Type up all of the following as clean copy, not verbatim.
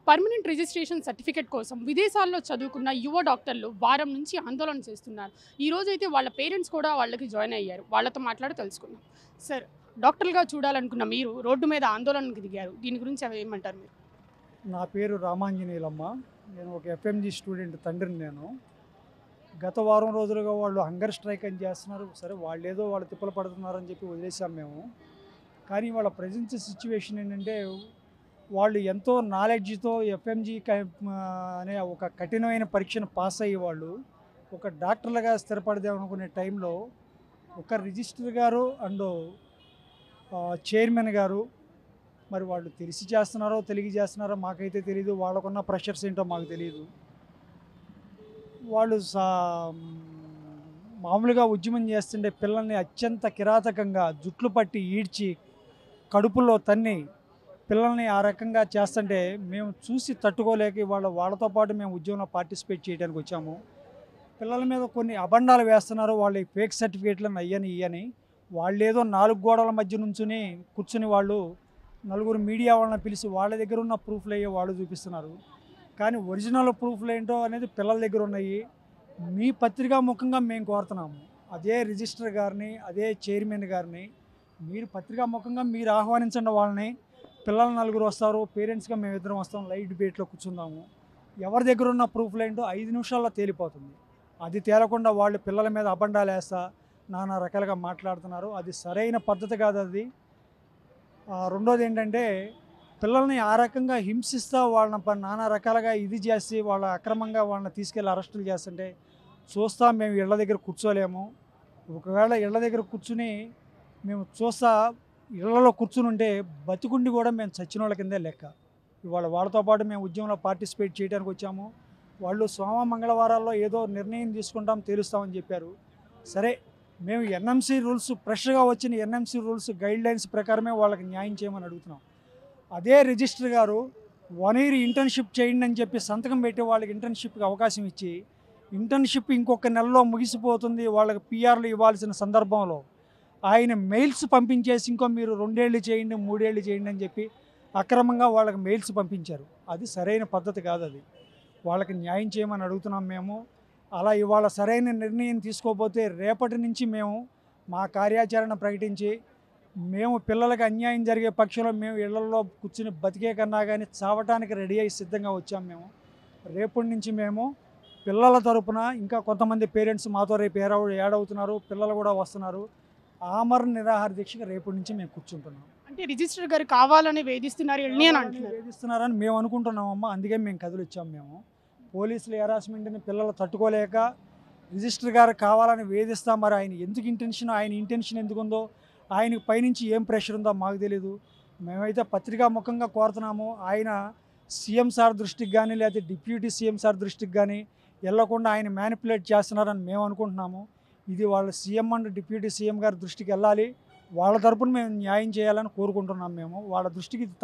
Permanent registration certificate కోసం విదేశాల్లో చదువుకున్న యువ డాక్టర్లు వారం నుంచి ఆందోళన చేస్తున్నారు. ఈ రోజైతే వాళ్ళ పేరెంట్స్ కూడా వాళ్ళకి జాయిన్ అయ్యారు. వాళ్ళతో మాట్లాడి తెలుసుకుందాం. సార్, డాక్టర్గా చూడాలనుకున్న మీరు రోడ్డు మీద ఆందోళనకు దిగారు. దీని గురించి అవి ఏమంటారు మీరు? నా పేరు రామాంజనేయులమ్మ. నేను ఒక ఎఫ్ఎంజీ స్టూడెంట్ తండ్రిని నేను. గత వారం రోజులుగా వాళ్ళు హంగర్ స్ట్రైక్ అని చేస్తున్నారు. సరే, వాళ్ళు ఏదో వాళ్ళు తిప్పలు పడుతున్నారని చెప్పి వదిలేసాం మేము. కానీ వాళ్ళ ప్రజెంట్ సిచ్యువేషన్ ఏంటంటే, వాళ్ళు ఎంతో నాలెడ్జ్తో ఎఫ్ఎంజీ అనే ఒక కఠినమైన పరీక్షను పాస్ అయ్యి వాళ్ళు ఒక డాక్టర్లుగా స్థిరపడదాం అనుకునే టైంలో ఒక రిజిస్టర్ గారు అండ్ చైర్మన్ గారు, మరి వాళ్ళు తెలిసి చేస్తున్నారో తెలియ చేస్తున్నారో మాకైతే తెలియదు. వాళ్ళకున్న ప్రెషర్స్ ఏంటో మాకు తెలియదు. వాళ్ళు మామూలుగా ఉద్యమం చేస్తుండే పిల్లల్ని అత్యంత కిరాతకంగా జుట్లు పట్టి ఈడ్చి కడుపులో తన్ని పిల్లల్ని ఆ రకంగా చేస్తుంటే మేము చూసి తట్టుకోలేక వాళ్ళతో పాటు మేము ఉద్యమంలో పార్టిసిపేట్ చేయడానికి వచ్చాము. పిల్లల మీద కొన్ని అబండాలు వేస్తున్నారు. వాళ్ళ ఫేక్ సర్టిఫికేట్లను అయ్యని ఇయ్యని వాళ్ళు ఏదో 4 గోడల మధ్య నుంచుని కూర్చుని వాళ్ళు నలుగురు మీడియా వాళ్ళని పిలిచి వాళ్ళ దగ్గర ఉన్న ప్రూఫ్లు అయ్యో వాళ్ళు చూపిస్తున్నారు. కానీ ఒరిజినల్ ప్రూఫ్లు ఏంటో అనేది పిల్లల దగ్గర ఉన్నాయి. మీ పత్రికా ముఖంగా మేము కోరుతున్నాము, అదే రిజిస్టర్ గారిని, అదే చైర్మన్ గారిని మీరు పత్రికా ముఖంగా మీరు ఆహ్వానించండి. వాళ్ళని పిల్లలు 4 వస్తారు, పేరెంట్స్గా మేము 2 వస్తాం, లైవ్ డిబేట్లో కూర్చుందాము. ఎవరి దగ్గర ఉన్న ప్రూఫ్లు ఏంటో 5 నిమిషాల్లో తేలిపోతుంది. అది తేలకుండా వాళ్ళు పిల్లల మీద అబండాలు వేస్తా నానా రకాలుగా మాట్లాడుతున్నారు. అది సరైన పద్ధతి కాదు. అది రెండోది ఏంటంటే, పిల్లల్ని ఆ రకంగా హింసిస్తూ వాళ్ళని నానా రకాలుగా ఇది చేసి వాళ్ళ అక్రమంగా వాళ్ళని తీసుకెళ్ళి అరెస్టులు చేస్తుంటే చూస్తా మేము ఇళ్ళ దగ్గర కూర్చోలేము. ఒకవేళ ఇళ్ళ దగ్గర కూర్చుని మేము చూస్తా ఇళ్లలో కూర్చుని ఉంటే బతికుండి కూడా మేము చచ్చిన వాళ్ళ కిందే లెక్క. ఇవాళ వాళ్ళతో పాటు మేము ఉద్యమంలో పార్టిసిపేట్ చేయడానికి వచ్చాము. వాళ్ళు సోమ మంగళవారాల్లో ఏదో నిర్ణయం తీసుకుంటాం, తెలుస్తామని చెప్పారు. సరే, మేము ఎన్ఎంసీ రూల్స్ ఫ్రెష్గా వచ్చిన ఎన్ఎంసీ రూల్స్ గైడ్లైన్స్ ప్రకారమే వాళ్ళకి న్యాయం చేయమని అడుగుతున్నాం. అదే రిజిస్టర్ గారు 1 year ఇంటర్న్షిప్ చేయండి అని చెప్పి సంతకం పెట్టి వాళ్ళకి ఇంటర్న్షిప్కి అవకాశం ఇచ్చి, ఇంటర్న్షిప్ ఇంకొక నెలలో ముగిసిపోతుంది వాళ్ళకి పిఆర్లు ఇవ్వాల్సిన సందర్భంలో ఆయన మెయిల్స్ పంపించేసి ఇంకో మీరు 2 ఏళ్ళు చేయండి, 3 ఏళ్ళు చేయండి అని చెప్పి అక్రమంగా వాళ్ళకి మెయిల్స్ పంపించారు. అది సరైన పద్ధతి కాదు. అది వాళ్ళకి న్యాయం చేయమని అడుగుతున్నాం మేము. అలా ఇవాళ సరైన నిర్ణయం తీసుకోకపోతే రేపటి నుంచి మేము మా కార్యాచరణ ప్రకటించి మేము పిల్లలకి అన్యాయం జరిగే పక్షంలో మేము ఇళ్లలో కూర్చుని బతికే కన్నా కానీ చావటానికి రెడీ అయ్యి సిద్ధంగా వచ్చాం. మేము రేపటి నుంచి మేము పిల్లల తరపున ఇంకా కొంతమంది పేరెంట్స్ మాతో రేపు ఏడవుతున్నారు, పిల్లలు కూడా వస్తున్నారు. ఆమరణ నిరాహార దీక్షగా రేపటి నుంచి మేము కూర్చుంటున్నాం. అంటే రిజిస్టర్ గారు కావాలని వేధిస్తున్నారని మేము అనుకుంటున్నామమ్మా. అందుకే మేము కదిలిచ్చాము. మేము పోలీసుల హెరాస్మెంట్ని పిల్లలు తట్టుకోలేక రిజిస్టర్ గారు కావాలని వేధిస్తాం. మరి ఆయన ఇంటెన్షన్ ఎందుకు ఉందో, ఆయనకి పైనుంచి ఏం ప్రెషర్ ఉందో మాకు తెలీదు. మేమైతే పత్రికా ముఖంగా కోరుతున్నాము, ఆయన సీఎం సార్ దృష్టికి కానీ లేకపోతే డిప్యూటీ సీఎం సార్ దృష్టికి కానీ వెళ్లకుండా ఆయన మ్యానిపులేట్ చేస్తున్నారని మేము అనుకుంటున్నాము. ఇది వాళ్ళ సీఎం అండ్ డిప్యూటీ సీఎం గారి దృష్టికి వెళ్ళాలి. వాళ్ళ తరపున మేము న్యాయం చేయాలని కోరుకుంటున్నాం. మేము వాళ్ళ దృష్టికి ఇది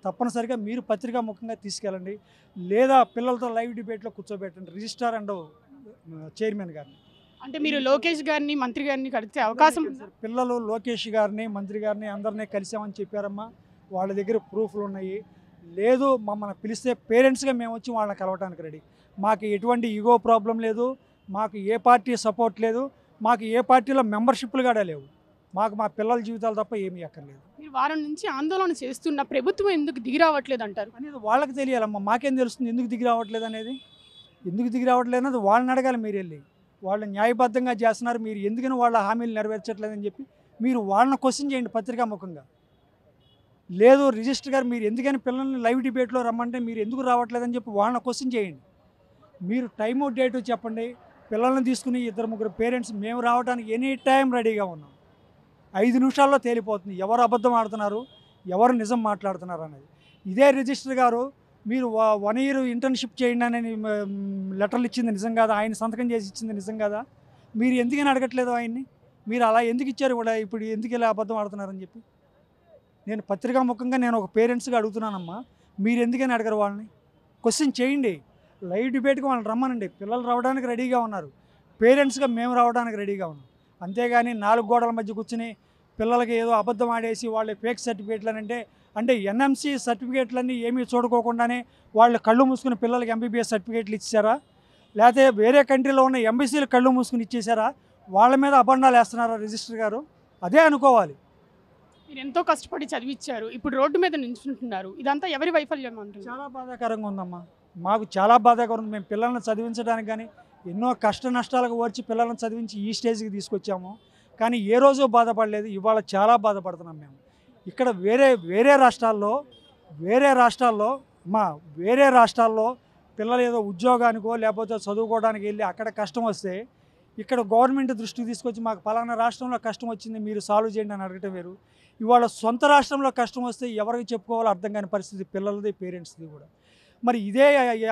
తప్పనిసరిగా మీరు పత్రికా ముఖంగా తీసుకెళ్ళండి, లేదా పిల్లలతో లైవ్ డిబేట్లో కూర్చోబెట్టండి రిజిస్ట్రార్ అండ్ చైర్మన్ గారిని. అంటే మీరు లోకేష్ గారిని, మంత్రి గారిని కలిసే అవకాశం? పిల్లలు లోకేష్ గారిని, మంత్రి గారిని అందరినీ కలిసామని చెప్పారమ్మా. వాళ్ళ దగ్గర ప్రూఫ్లు ఉన్నాయి. లేదు, మమ్మల్ని పిలిస్తే పేరెంట్స్గా మేము వచ్చి వాళ్ళని కలవటానికి రెడీ. మాకు ఎటువంటి ఈగో ప్రాబ్లం లేదు, మాకు ఏ పార్టీ సపోర్ట్ లేదు, మాకు ఏ పార్టీలో మెంబర్షిప్లు కూడా లేవు. మాకు మా పిల్లల జీవితాలు తప్ప ఏమీ అక్కర్లేదు. మీరు వారం నుంచి ఆందోళన చేస్తున్న ప్రభుత్వం ఎందుకు దిగి రావట్లేదు అంటారు? అనేది వాళ్ళకి తెలియాలమ్మా. మాకేం తెలుస్తుంది ఎందుకు దిగి రావట్లేదు అనేది? ఎందుకు దిగి రావట్లేదు అనేది వాళ్ళని అడగాలి. మీరు వెళ్ళి వాళ్ళు న్యాయబద్ధంగా చేస్తున్నారు, మీరు ఎందుకని వాళ్ళ హామీలు నెరవేర్చట్లేదని చెప్పి మీరు వాళ్ళని క్వశ్చన్ చేయండి పత్రికా ముఖంగా. లేదు, రిజిస్టర్ గారు మీరు ఎందుకని పిల్లల్ని లైవ్ డిబేట్లో రమ్మంటే మీరు ఎందుకు రావట్లేదని చెప్పి వాళ్ళని క్వశ్చన్ చేయండి. మీరు టైము డేటు చెప్పండి. పిల్లల్ని తీసుకుని 2-3 పేరెంట్స్ మేము రావడానికి ఎనీ టైం రెడీగా ఉన్నాం. 5 నిమిషాల్లో తేలిపోతుంది ఎవరు అబద్ధం ఆడుతున్నారు, ఎవరు నిజం మాట్లాడుతున్నారు అనేది. ఇదే రిజిస్టర్ గారు మీరు 1 year ఇంటర్న్షిప్ చేయండి అని లెటర్లు ఇచ్చింది నిజం కాదా? ఆయన సంతకం చేసి ఇచ్చింది నిజం కాదా? మీరు ఎందుకని అడగట్లేదు ఆయన్ని? మీరు అలా ఎందుకు ఇచ్చారు కూడా? ఇప్పుడు ఎందుకు ఇలా అబద్ధం ఆడుతున్నారని చెప్పి నేను పత్రికా ముఖంగా నేను ఒక పేరెంట్స్గా అడుగుతున్నానమ్మా. మీరు ఎందుకని అడగరు వాళ్ళని? క్వశ్చన్ చేయండి. లైవ్ డిబేట్కి వాళ్ళని రమ్మనండి. పిల్లలు రావడానికి రెడీగా ఉన్నారు, పేరెంట్స్గా మేము రావడానికి రెడీగా ఉన్నాం. అంతేగాని 4 గోడల మధ్య కూర్చుని పిల్లలకి ఏదో అబద్ధం ఆడేసి వాళ్ళ ఫేక్ సర్టిఫికేట్లు అని అంటే అంటే ఎన్ఎంసీ సర్టిఫికేట్లన్నీ ఏమీ చూడుకోకుండానే వాళ్ళు కళ్ళు మూసుకుని పిల్లలకి ఎంబీబీఎస్ సర్టిఫికేట్లు ఇచ్చారా, లేకపోతే వేరే కంట్రీలో ఉన్న ఎంబీసీలు కళ్ళు మూసుకుని ఇచ్చేసారా, వాళ్ళ మీద అబండాలు వేస్తున్నారా రిజిస్టర్ గారు? అదే అనుకోవాలి. మీరు ఎంతో కష్టపడి చదివించారు, ఇప్పుడు రోడ్డు మీద నిల్చుంటున్నారు. ఇదంతా ఎవరి వైఫల్యం అంటారు? చాలా బాధాకరంగా ఉందమ్మా, మాకు చాలా బాధాకరం ఉంది. మేము పిల్లల్ని చదివించడానికి కానీ ఎన్నో కష్ట నష్టాలకు వచ్చి పిల్లల్ని చదివించి ఈ స్టేజ్కి తీసుకొచ్చాము, కానీ ఏ రోజు బాధపడలేదు. ఇవాళ చాలా బాధపడుతున్నాం మేము. ఇక్కడ వేరే రాష్ట్రాల్లో పిల్లలు ఏదో ఉద్యోగానికో లేకపోతే చదువుకోవడానికి వెళ్ళి అక్కడ కష్టం వస్తే ఇక్కడ గవర్నమెంట్ దృష్టికి తీసుకొచ్చి మాకు పలానా రాష్ట్రంలో కష్టం వచ్చింది మీరు సాల్వ్ చేయండి అని అడగటం వేరు. ఇవాళ సొంత రాష్ట్రంలో కష్టం వస్తే ఎవరికి చెప్పుకోవాలో అర్థం కాని పరిస్థితి పిల్లలది, పేరెంట్స్ది కూడా. మరి ఇదే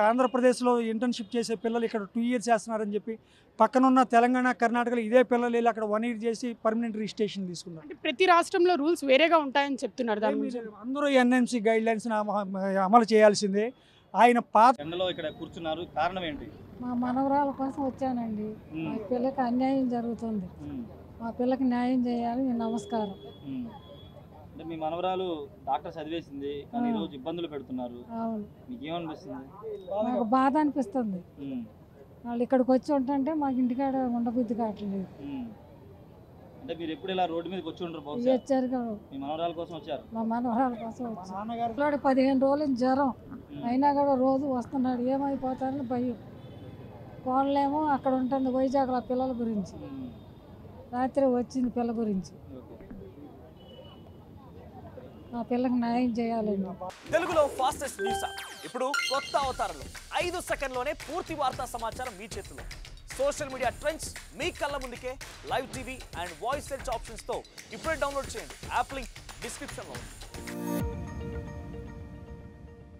ఆంధ్రప్రదేశ్లో ఇంటర్న్షిప్ చేసే పిల్లలు ఇక్కడ 2 years చేస్తున్నారని చెప్పి పక్కనున్న తెలంగాణ, కర్ణాటకలో ఇదే పిల్లలు వెళ్ళి అక్కడ 1 year చేసి పర్మనెంట్ రిజిస్ట్రేషన్ తీసుకున్నారు. అంటే ప్రతి రాష్ట్రంలో రూల్స్ వేరేగా ఉంటాయని చెప్తున్నారు. దాని గురించి అందరూ ఎన్ఎంసీ గైడ్లైన్స్ని అమలు చేయాల్సిందే. ఆయన ఎండలో ఇక్కడ కూర్చున్నారు, కారణం ఏంటి? మా మనవరాల కోసం వచ్చానండి. మా పిల్లకి అన్యాయం జరుగుతుంది, మా పిల్లకి న్యాయం చేయాలి. నమస్కారం. అంటే మీ మనవరాలు డాక్టర్ చదివేసింది, కానీ ఈరోజు ఇబ్బందులు పెడుతున్నారు. అవును, మీకు ఏమనిపిస్తుంది? మాకు బాధ అనిపిస్తుంది. వాళ్ళు ఇక్కడికి వచ్చి ఉంటుంటే మాకు ఇంటికాడ ఉండబుద్ధి కావట్లేదు. అంటే మీరు ఎప్పుడు ఇలా రోడ్డు మీదకి వచ్చి ఉండరు? వచ్చారు కదా, మీ మనవరాల కోసం వచ్చారు? మా మనవరాల కోసం వచ్చారు. 15 రోజులు జ్వరం అయినా కూడా రోజు వస్తున్నాడు. ఏమైపోతారని భయం. కోళ్ళేమో అక్కడ ఉంటుంది వైజాగ్లో పిల్లల గురించి. రాత్రి వచ్చింది పిల్ల గురించి. ఆ పిల్లకి న్యాయం చేయాలండి. తెలుగులో ఫాస్టెస్ట్ న్యూస్ యాప్ ఇప్పుడు కొత్త అవతారంలో 5 సెకండ్లోనే పూర్తి వార్తా సమాచారం మీ చేతిలో. సోషల్ మీడియా ట్రెండ్స్ మీ కళ్ళ ముందుకే live TV and voice search ఆప్షన్స్తో ఇప్పుడే డౌన్లోడ్ చేయండి. యాప్ లింక్ డిస్క్రిప్షన్లో ఉంది.